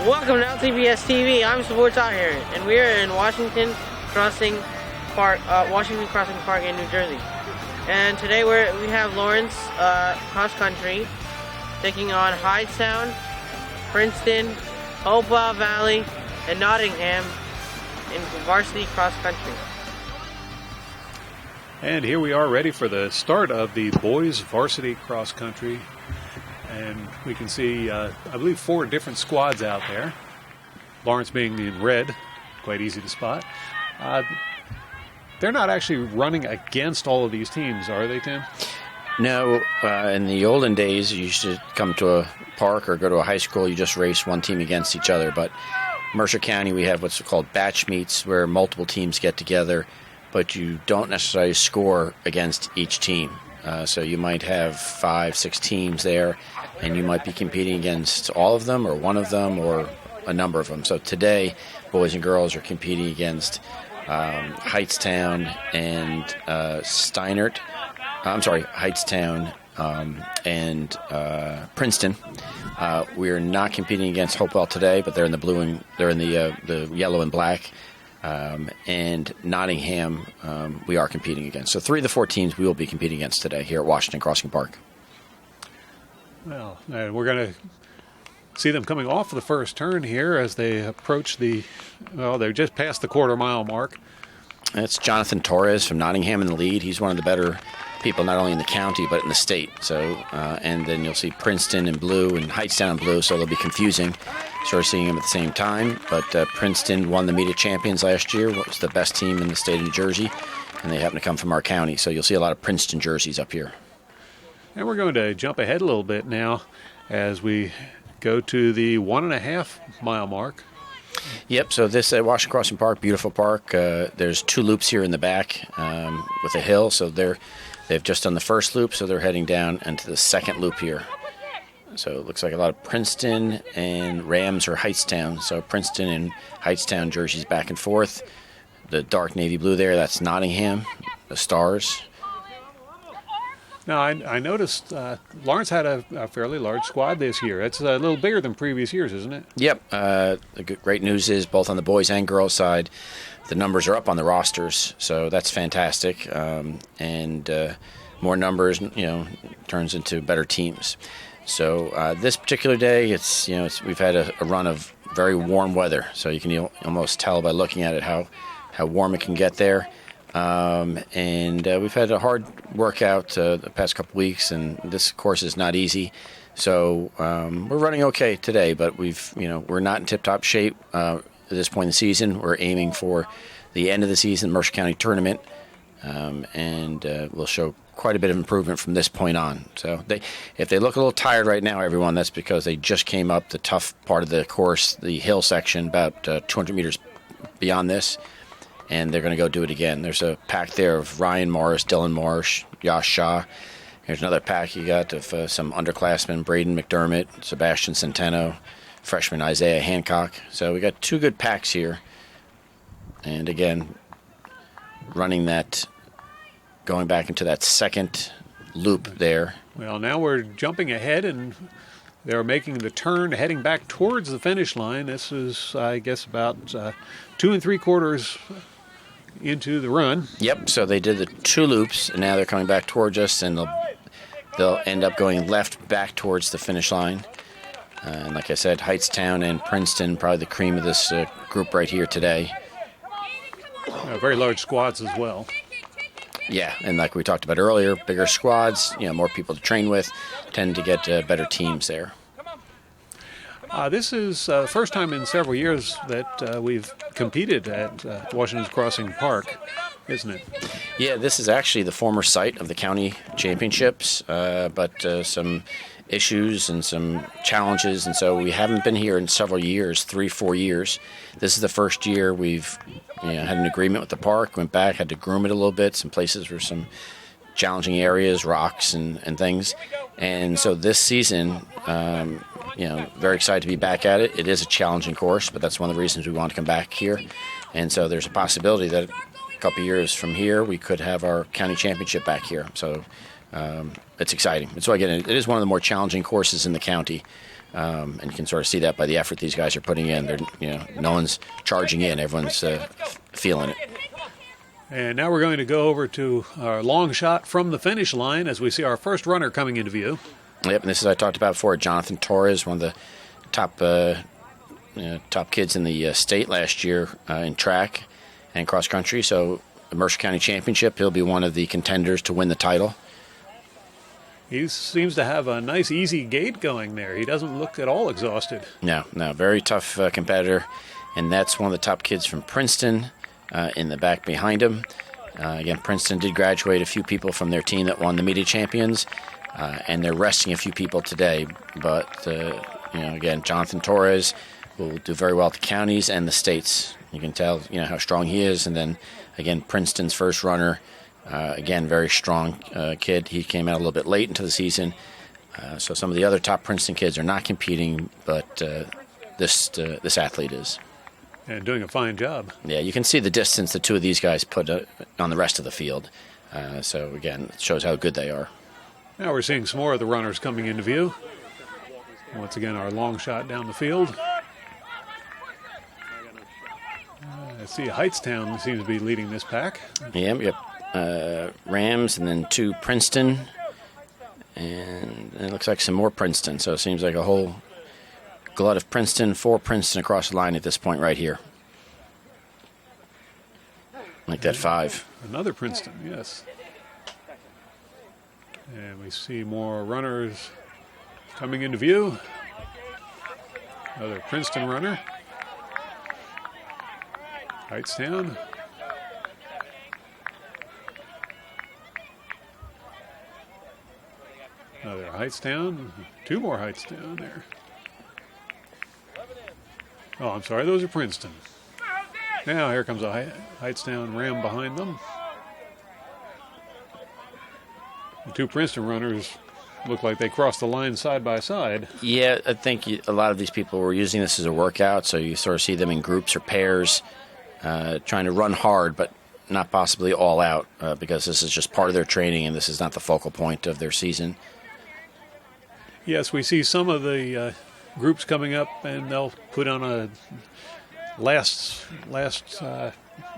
Welcome to LTBS TV. I'm Sports Out here, and we are in Washington Crossing Park in New Jersey. And today we have Lawrence cross country taking on Hightstown, Princeton, Hopewell Valley, and Nottingham in varsity cross country. And here we are ready for the start of the boys varsity cross country. And we can see, I believe, 4 different squads out there. Lawrence being in red, quite easy to spot. They're not actually running against all of these teams, are they, Tim? No. In the olden days, you used to come to a park or go to a high school, you just race one team against each other. But Mercer County, we have what's called batch meets, where multiple teams get together, but you don't necessarily score against each team. So you might have 5, 6 teams there, and you might be competing against all of them or one of them or a number of them. So today, boys and girls are competing against Hightstown and Hightstown and Princeton. We're not competing against Hopewell today, but they're in the blue and they're in the yellow and black. And Nottingham, we are competing against. So 3 of the 4 teams we will be competing against today here at Washington Crossing Park. Well, we're going to see them coming off the first turn here as they approach they're just past the quarter-mile mark. It's Jonathan Torres from Nottingham in the lead. He's one of the better people, not only in the county, but in the state. So, and then you'll see Princeton in blue and Hightstown in blue, so they'll be confusing. Sort of seeing them at the same time, but Princeton won the media champions last year. Was the best team in the state of New Jersey, and they happen to come from our county. So you'll see a lot of Princeton jerseys up here. And we're going to jump ahead a little bit now as we go to the 1.5 mile mark. Yep, so this at Washington Crossing Park, beautiful park. There's 2 loops here in the back with a hill, so they've just done the first loop, so they're heading down into the second loop here. So it looks like a lot of Princeton and Rams or Hightstown. So Princeton and Hightstown jerseys back and forth. The dark navy blue there, that's Nottingham, the Stars. Now, I noticed Lawrence had a fairly large squad this year. It's a little bigger than previous years, isn't it? Yep. The great news is both on the boys and girls side, the numbers are up on the rosters. So that's fantastic. And more numbers, turns into better teams. So this particular day, we've had a run of very warm weather. So you can almost tell by looking at it how warm it can get there. And we've had a hard workout the past couple weeks, and this course is not easy. So we're running okay today, but we're not in tip-top shape at this point in the season. We're aiming for the end of the season Mercer County tournament, and we'll show quite a bit of improvement from this point on. So if they look a little tired right now, everyone, that's because they just came up the tough part of the course, the hill section, about 200 meters beyond this, and they're going to go do it again. There's a pack there of Ryan Morris, Dylan Marsh, Yash Shah. There's another pack you got of some underclassmen, Braden McDermott, Sebastian Centeno, freshman Isaiah Hancock. So we got 2 good packs here. And again, running that, going back into that second loop there. Well, now we're jumping ahead, and they're making the turn, heading back towards the finish line. This is, I guess, about 2 3/4 into the run. Yep, so they did the 2 loops, and now they're coming back towards us, and they'll end up going left back towards the finish line. And like I said, Hightstown and Princeton, probably the cream of this group right here today. Very large squads as well. Yeah, and like we talked about earlier, bigger squads, more people to train with, tend to get better teams there. This is the first time in several years that we've competed at Washington's Crossing Park, isn't it? Yeah, this is actually the former site of the county championships, but some issues and some challenges, and so we haven't been here in several years, 3-4 years. This is the first year we've had an agreement with the park, went back, had to groom it a little bit. Some places were some challenging areas, rocks and things. And so this season, very excited to be back at it. It is a challenging course, but that's one of the reasons we want to come back here. And so there's a possibility that a couple of years from here, we could have our county championship back here. So it's exciting. And so again, it is one of the more challenging courses in the county. And you can sort of see that by the effort these guys are putting in. No one's charging in. Everyone's feeling it. And now we're going to go over to our long shot from the finish line as we see our first runner coming into view. Yep, and this is I talked about before, Jonathan Torres, one of the top kids in the state last year in track and cross country. So the Mercer County Championship, he'll be one of the contenders to win the title. He seems to have a nice, easy gait going there. He doesn't look at all exhausted. No, very tough competitor. And that's one of the top kids from Princeton in the back behind him. Again, Princeton did graduate a few people from their team that won the media champions, and they're resting a few people today. But, again, Jonathan Torres will do very well at the counties and the states. You can tell, how strong he is. And then, again, Princeton's first runner, again, very strong kid. He came out a little bit late into the season. So some of the other top Princeton kids are not competing, but this athlete is. And doing a fine job. Yeah, you can see the distance the two of these guys put on the rest of the field. So, again, it shows how good they are. Now we're seeing some more of the runners coming into view. Once again, our long shot down the field. I see Hightstown seems to be leading this pack. Yep. Rams and then 2 Princeton. And it looks like some more Princeton. So it seems like a whole glut of Princeton, 4 Princeton across the line at this point right here. Like that 5. Another Princeton, yes. And we see more runners coming into view. Another Princeton runner. Hightstown. Another Hightstown. 2 more Hightstown there. Oh, I'm sorry, those are Princeton. Now here comes a Hightstown Ram behind them. The 2 Princeton runners look like they crossed the line side by side. Yeah, I think a lot of these people were using this as a workout, so you sort of see them in groups or pairs trying to run hard, but not possibly all out because this is just part of their training and this is not the focal point of their season. Yes, we see some of the groups coming up, and they'll put on a last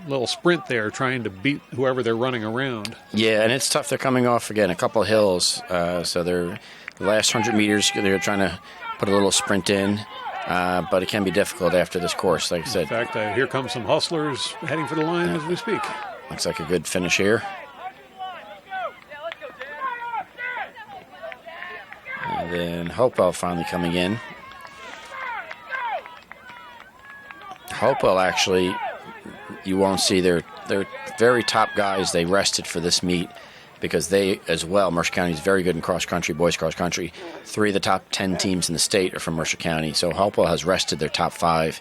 little sprint there, trying to beat whoever they're running around. Yeah, and it's tough. They're coming off, again, a couple of hills, so they're the last 100 meters, they're trying to put a little sprint in, but it can be difficult after this course, like I said. In fact, here come some hustlers heading for the line as we speak. Looks like a good finish here. And then Hopewell finally coming in. Hopewell, actually, you won't see their very top guys. They rested for this meet because they, as well, Mercer County is very good in cross country, boys cross country. 3 of the top 10 teams in the state are from Mercer County. So Hopewell has rested their top 5,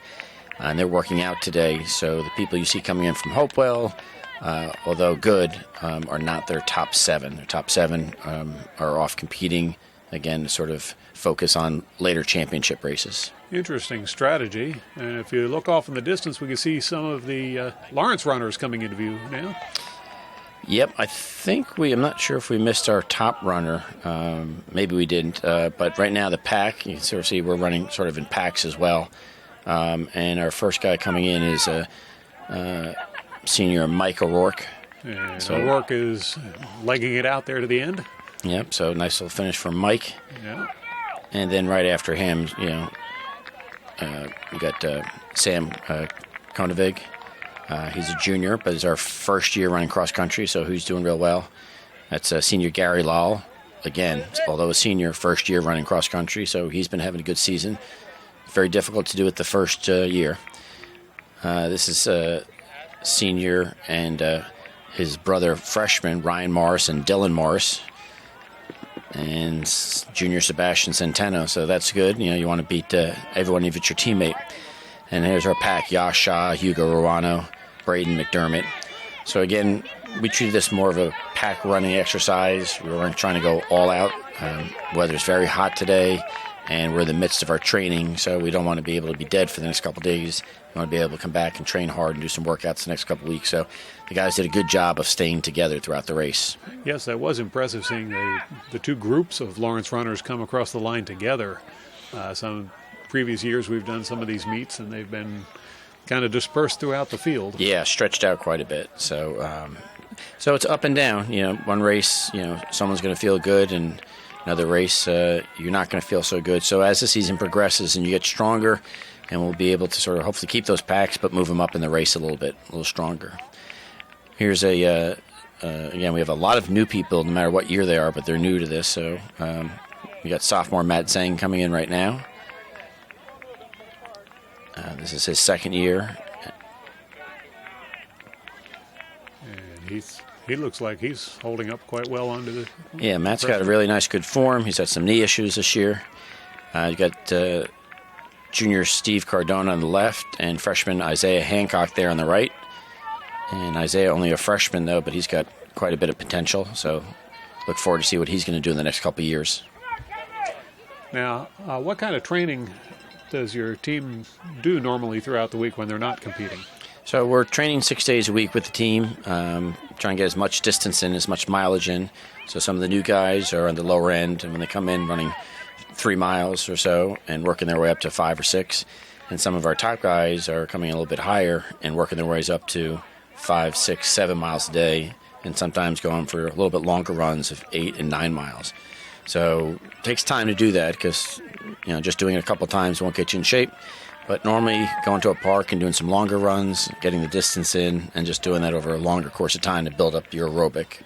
and they're working out today. So the people you see coming in from Hopewell, although good, are not their top 7. Their top 7 are off competing, again, to sort of focus on later championship races. Interesting strategy. And if you look off in the distance, we can see some of the Lawrence runners coming into view now. Yep, I think I'm not sure if we missed our top runner. Maybe we didn't. But right now the pack, you can sort of see we're running sort of in packs as well. And our first guy coming in is senior Mike O'Rourke. And so O'Rourke is legging it out there to the end. Yep, so nice little finish from Mike. Yeah. And then right after him, we got Sam Konevig. He's a junior, but it's our first year running cross country, so he's doing real well. That's senior Gary Lal. Again, although a senior, first year running cross country, so he's been having a good season. Very difficult to do it the first year. This is senior and his brother freshman, Ryan Morris and Dylan Morris. And junior Sebastian Centeno, so that's good. You want to beat everyone if it's your teammate. And here's our pack: Yash Shah, Hugo Ruano, Braden McDermott. So again, we treated this more of a pack running exercise. We weren't trying to go all out. Weather's very hot today, and we're in the midst of our training, so we don't want to be able to be dead for the next couple of days. We want to be able to come back and train hard and do some workouts the next couple of weeks. So the guys did a good job of staying together throughout the race. Yes, that was impressive seeing the 2 groups of Lawrence runners come across the line together. Some previous years we've done some of these meets, and they've been kind of dispersed throughout the field. Yeah, stretched out quite a bit. So, so it's up and down. You know, one race, you know, someone's going to feel good, and another race, you're not going to feel so good. So as the season progresses and you get stronger, and we'll be able to sort of hopefully keep those packs, but move them up in the race a little stronger. Here's again, we have a lot of new people, no matter what year they are, but they're new to this. So we got sophomore Matt Zhang coming in right now. This is his second year. And he looks like he's holding up quite well onto the... Yeah, Matt's got a really nice, good form. He's had some knee issues this year. You got junior Steve Cardona on the left and freshman Isaiah Hancock there on the right. And Isaiah only a freshman, though, but he's got quite a bit of potential. So look forward to see what he's going to do in the next couple of years. Now, what kind of training does your team do normally throughout the week when they're not competing? So we're training 6 days a week with the team, trying to get as much distance in, as much mileage in. So some of the new guys are on the lower end, and when they come in running 3 miles or so and working their way up to 5 or 6. And some of our top guys are coming a little bit higher and working their ways up to 5, 6, 7 miles a day, and sometimes going for a little bit longer runs of 8 and 9 miles. So it takes time to do that because, you know, just doing it a couple of times won't get you in shape. But normally going to a park and doing some longer runs, getting the distance in, and just doing that over a longer course of time to build up your aerobic.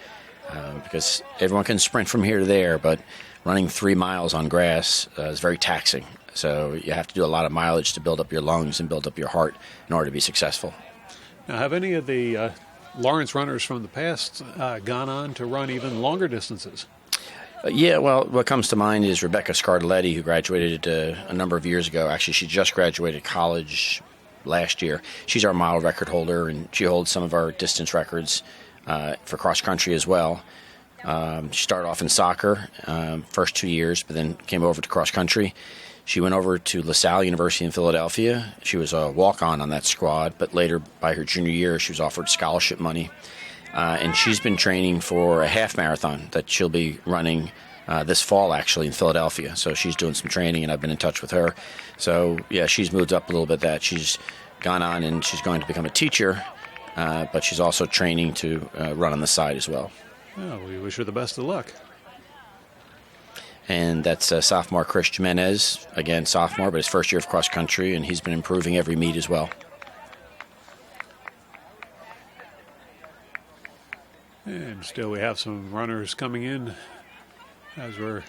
Because everyone can sprint from here to there, but running 3 miles on grass is very taxing. So you have to do a lot of mileage to build up your lungs and build up your heart in order to be successful. Now, have any of the Lawrence runners from the past gone on to run even longer distances? Yeah, well, what comes to mind is Rebecca Scardelletti, who graduated a number of years ago. Actually, she just graduated college last year. She's our mile record holder, and she holds some of our distance records for cross country as well. She started off in soccer first 2 years, but then came over to cross country. She went over to LaSalle University in Philadelphia. She was a walk-on that squad, but later, by her junior year, she was offered scholarship money. And she's been training for a half marathon that she'll be running this fall, actually, in Philadelphia. So she's doing some training, and I've been in touch with her. So, yeah, she's moved up a little bit. That she's gone on, and she's going to become a teacher, but she's also training to run on the side as well. Oh, we wish her the best of luck. And that's sophomore Chris Jimenez, again, sophomore, but his first year of cross country, and he's been improving every meet as well. And still we have some runners coming in as we're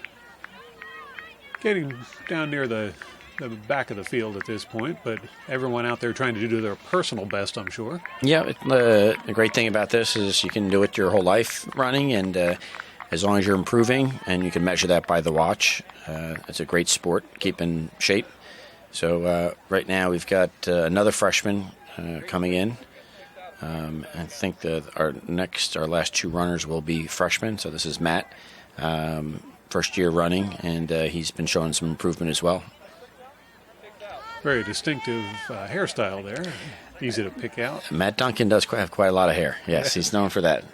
getting down near the back of the field at this point, but everyone out there trying to do their personal best, I'm sure. Yeah, the great thing about this is you can do it your whole life running, and as long as you're improving, and you can measure that by the watch, it's a great sport, keep in shape. So right now we've got another freshman coming in. I think our last 2 runners will be freshmen. So this is Matt, first year running, and he's been showing some improvement as well. Very distinctive hairstyle there. Easy to pick out. Matt Duncan does have quite a lot of hair. Yes, he's known for that.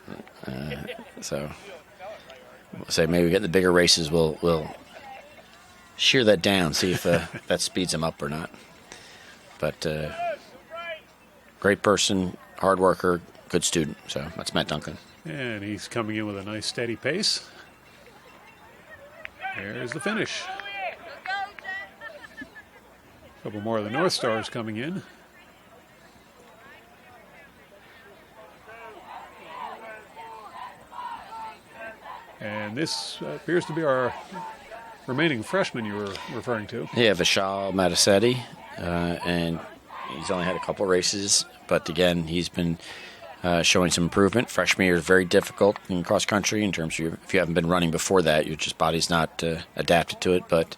So we'll say maybe we get the bigger races. We'll shear that down, see if that speeds him up or not. But great person. Hard worker, good student. So that's Matt Duncan. And he's coming in with a nice steady pace. There's the finish. A couple more of the North Stars coming in. And this appears to be our remaining freshman you were referring to. Yeah, Vishal Matasetti, and he's only had a couple races, but again, he's been showing some improvement. Freshman year is very difficult in cross country in terms of if you haven't been running before that, your body's not adapted to it.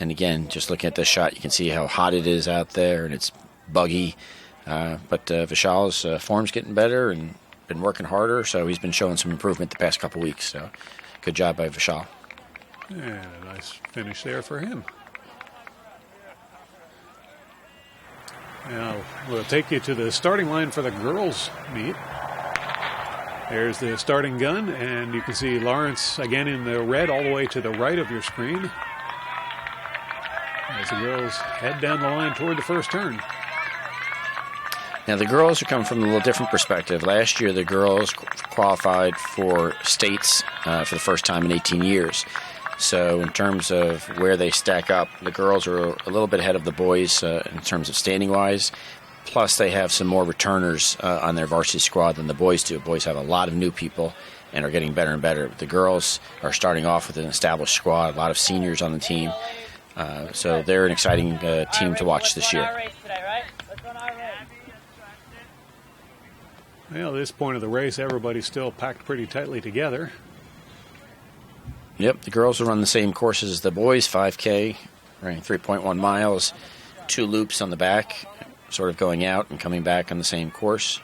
And again, just looking at this shot, you can see how hot it is out there, and it's buggy. But Vishal's form's getting better and been working harder, so he's been showing some improvement the past couple weeks. So good job by Vishal. And a nice finish there for him. Now, we'll take you to the starting line for the girls' meet. There's the starting gun, and you can see Lawrence again in the red all the way to the right of your screen. as the girls head down the line toward the first turn. Now, the girls are coming from a little different perspective. Last year, the girls qualified for states for the first time in 18 years. So in terms of where they stack up, the girls are a little bit ahead of the boys in terms of standing-wise. Plus, they have some more returners on their varsity squad than the boys do. Boys have a lot of new people and are getting better and better. The girls are starting off with an established squad, a lot of seniors on the team. So they're an exciting team to watch this year. Well, at this point of the race, everybody's still packed pretty tightly together. Yep, the girls will run the same courses as the boys, 5K, running 3.1 miles, 2 loops on the back, sort of going out and coming back on the same course.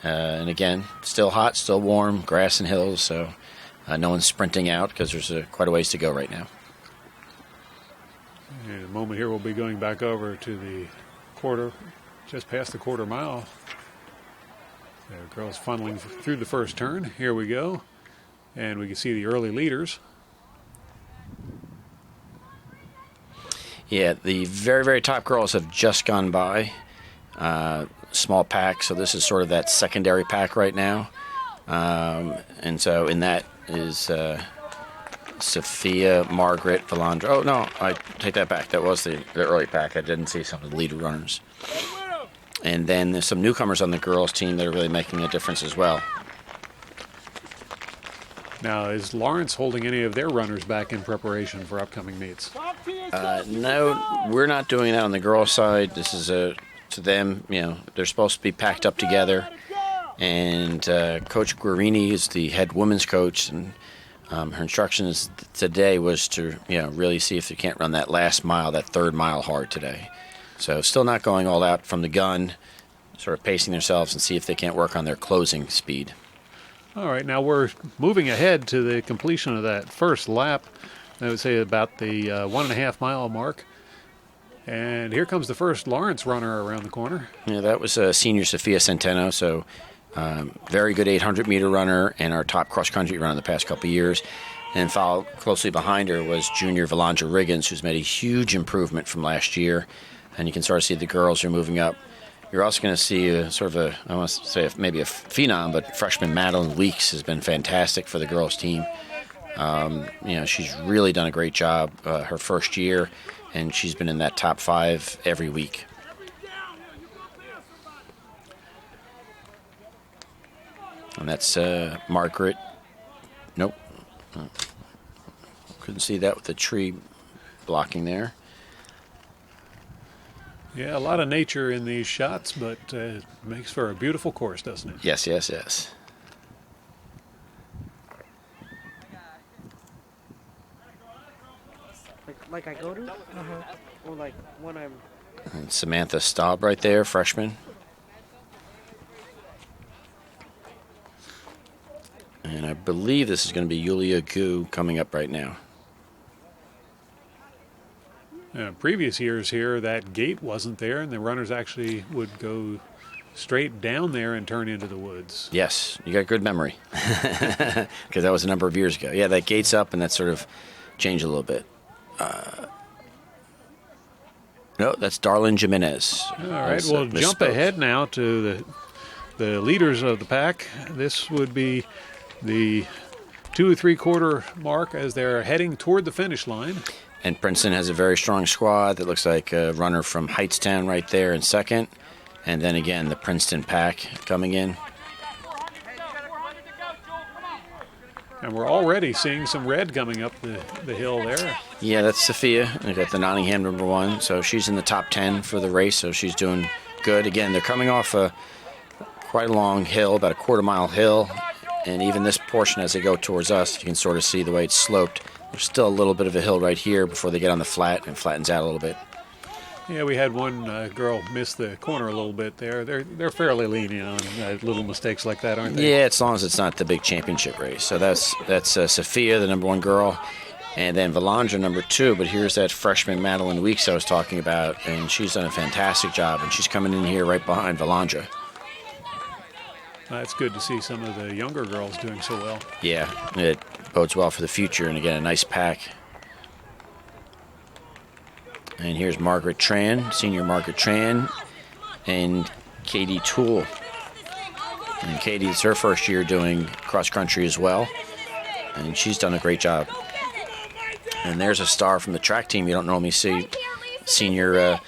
And again, still hot, still warm, grass and hills, so no one's sprinting out because there's quite a ways to go right now. In a moment here, we'll be going back over to the quarter, just past the quarter mile. The girls funneling through the first turn. Here we go. And we can see the early leaders. Yeah, the very, very top girls have just gone by. Small pack, so this is sort of that secondary pack right now. And so in that is Sophia, Margaret, Valandra. Oh, no, I take that back. That was the early pack. I didn't see some of the lead runners. And then there's some newcomers on the girls' team that are really making a difference as well. Now, is Lawrence holding any of their runners back in preparation for upcoming meets? No, we're not doing that on the girls' side. This is to them, they're supposed to be packed up together. And Coach Guarini is the head women's coach, and her instructions today was to, really see if they can't run that last mile, that third mile hard today. So still not going all out from the gun, sort of pacing themselves and see if they can't work on their closing speed. All right, now we're moving ahead to the completion of that first lap. I would say about the 1.5 mile mark. And here comes the first Lawrence runner around the corner. Yeah, that was senior Sophia Centeno, so very good 800-meter runner and our top cross-country runner in the past couple of years. And followed closely behind her was junior Valandra Riggins, who's made a huge improvement from last year. And you can sort of see the girls are moving up. You're also going to see I want to say maybe a phenom, but freshman Madeline Weeks has been fantastic for the girls' team. She's really done a great job her first year, and she's been in that top 5 every week. And that's Margaret. Nope. Couldn't see that with the tree blocking there. Yeah, a lot of nature in these shots, but makes for a beautiful course, doesn't it? Yes, yes, yes. Like I go to? Or like when I'm... And Samantha Staub right there, freshman. And I believe this is going to be Yulia Gu coming up right now. Previous years here, that gate wasn't there, and the runners actually would go straight down there and turn into the woods. Yes, you got good memory, because that was a number of years ago. Yeah, that gate's up, and that sort of changed a little bit. No, that's Darlene Jimenez. All right, we'll jump ahead now to the leaders of the pack. This would be the 2 3/4 mark as they're heading toward the finish line. And Princeton has a very strong squad that looks like a runner from Hightstown right there in second. And then again, the Princeton pack coming in. And we're already seeing some red coming up the hill there. Yeah, that's Sophia. We got the Nottingham #1. So she's in the top 10 for the race, so she's doing good. Again, they're coming off quite a long hill, about a quarter-mile hill. And even this portion as they go towards us, you can sort of see the way it's sloped. There's still a little bit of a hill right here before they get on the flat and flattens out a little bit. Yeah, we had one girl miss the corner a little bit there. They're fairly lenient on little mistakes like that, aren't they? Yeah, as long as it's not the big championship race. So that's Sophia, the #1 girl, and then Valandra, #2. But here's that freshman Madeline Weeks I was talking about, and she's done a fantastic job, and she's coming in here right behind Valandra. It's good to see some of the younger girls doing so well. Yeah, it bodes well for the future, and again, a nice pack. And here's Margaret Tran, senior Margaret Tran, and Katie Toole. And Katie, it's her first year doing cross country as well, and she's done a great job. And there's a star from the track team you don't normally see, senior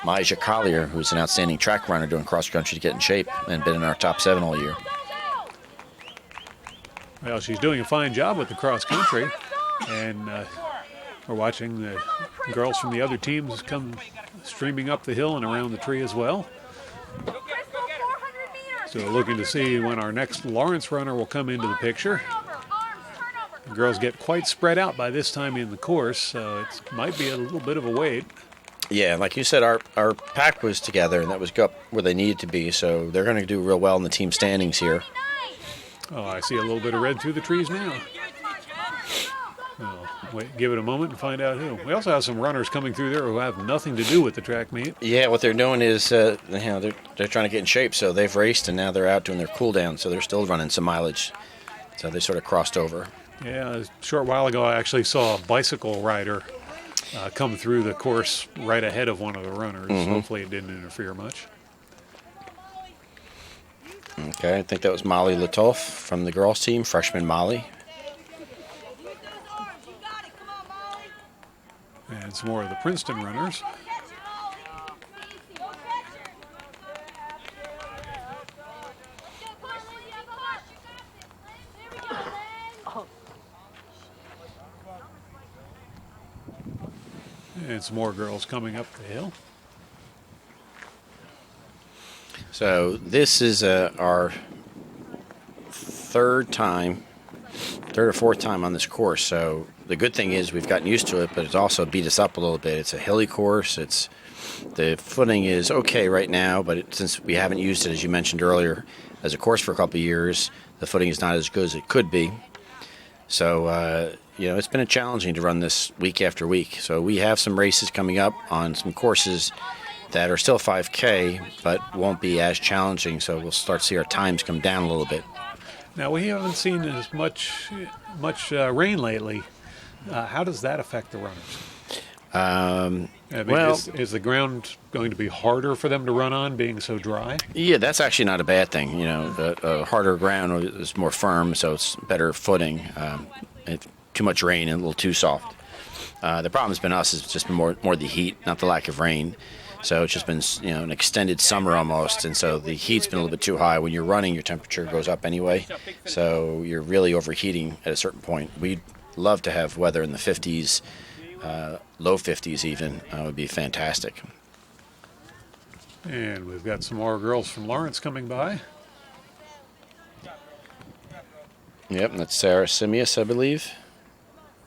Maja Collier, who's an outstanding track runner doing cross country to get in shape and been in our top 7 all year. Well, she's doing a fine job with the cross country, and we're watching the girls from the other teams come streaming up the hill and around the tree as well. So looking to see when our next Lawrence runner will come into the picture. The girls get quite spread out by this time in the course, so it might be a little bit of a wait. Yeah, like you said, our pack was together, and that was up where they needed to be, so they're going to do real well in the team standings here. Oh, I see a little bit of red through the trees now. Well, wait, give it a moment and find out who. We also have some runners coming through there who have nothing to do with the track meet. Yeah, what they're doing is they're trying to get in shape, so they've raced, and now they're out doing their cool down, so they're still running some mileage. So they sort of crossed over. Yeah, a short while ago I actually saw a bicycle rider come through the course right ahead of one of the runners. Mm-hmm. Hopefully it didn't interfere much. Okay, I think that was Molly Latoff from the girls' team, freshman Molly. And some more of the Princeton runners. And some more girls coming up the hill. So this is our third or fourth time on this course. So the good thing is we've gotten used to it, but it's also beat us up a little bit. It's a hilly course. The footing is okay right now, but since we haven't used it, as you mentioned earlier, as a course for a couple of years, the footing is not as good as it could be. So, it's been challenging to run this week after week. So we have some races coming up on some courses that are still 5K, but won't be as challenging. So we'll start to see our times come down a little bit. Now, we haven't seen as much rain lately. How does that affect the runners? Is the ground going to be harder for them to run on, being so dry? Yeah, that's actually not a bad thing. The harder ground is more firm, so it's better footing. Too much rain and a little too soft. The problem's been us. It's just been more the heat, not the lack of rain. So it's just been an extended summer almost, and so the heat's been a little bit too high. When you're running, your temperature goes up anyway, so you're really overheating at a certain point. We'd love to have weather in the 50s, low 50s even. Would be fantastic. And we've got some more girls from Lawrence coming by. Yep, and that's Sarah Simius, I believe,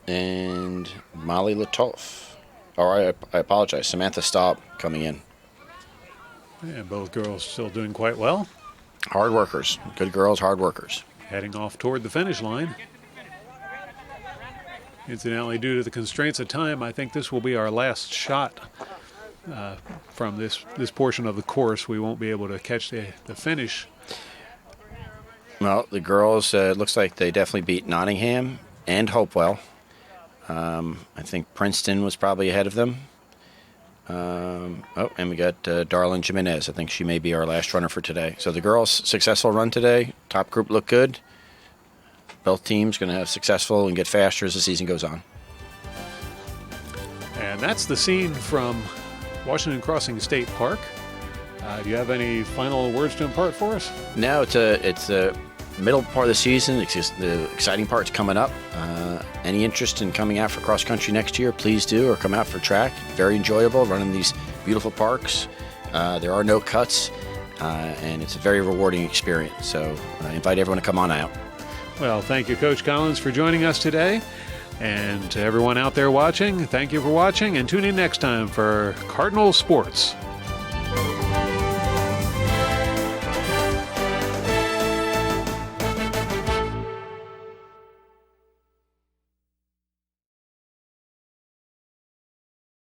and Molly Latoff. I apologize, Samantha Staub coming in. And both girls still doing quite well. Hard workers. Good girls, hard workers. Heading off toward the finish line. Incidentally, due to the constraints of time, I think this will be our last shot from this portion of the course. We won't be able to catch the finish. Well, the girls, it looks like they definitely beat Nottingham and Hopewell. I think Princeton was probably ahead of them. And we got Darlene Jimenez. I think she may be our last runner for today. So the girls' successful run today. Top group looked good. Both teams going to have successful and get faster as the season goes on. And that's the scene from Washington Crossing State Park. Do you have any final words to impart for us? No, it's a middle part of the season. The exciting part's coming up. Any interest in coming out for cross country next year, please do, or come out for track. Very enjoyable running these beautiful parks. There are no cuts, and it's a very rewarding experience. So I invite everyone to come on out. Well, thank you, Coach Collins, for joining us today. And to everyone out there watching, thank you for watching, and tune in next time for Cardinal Sports.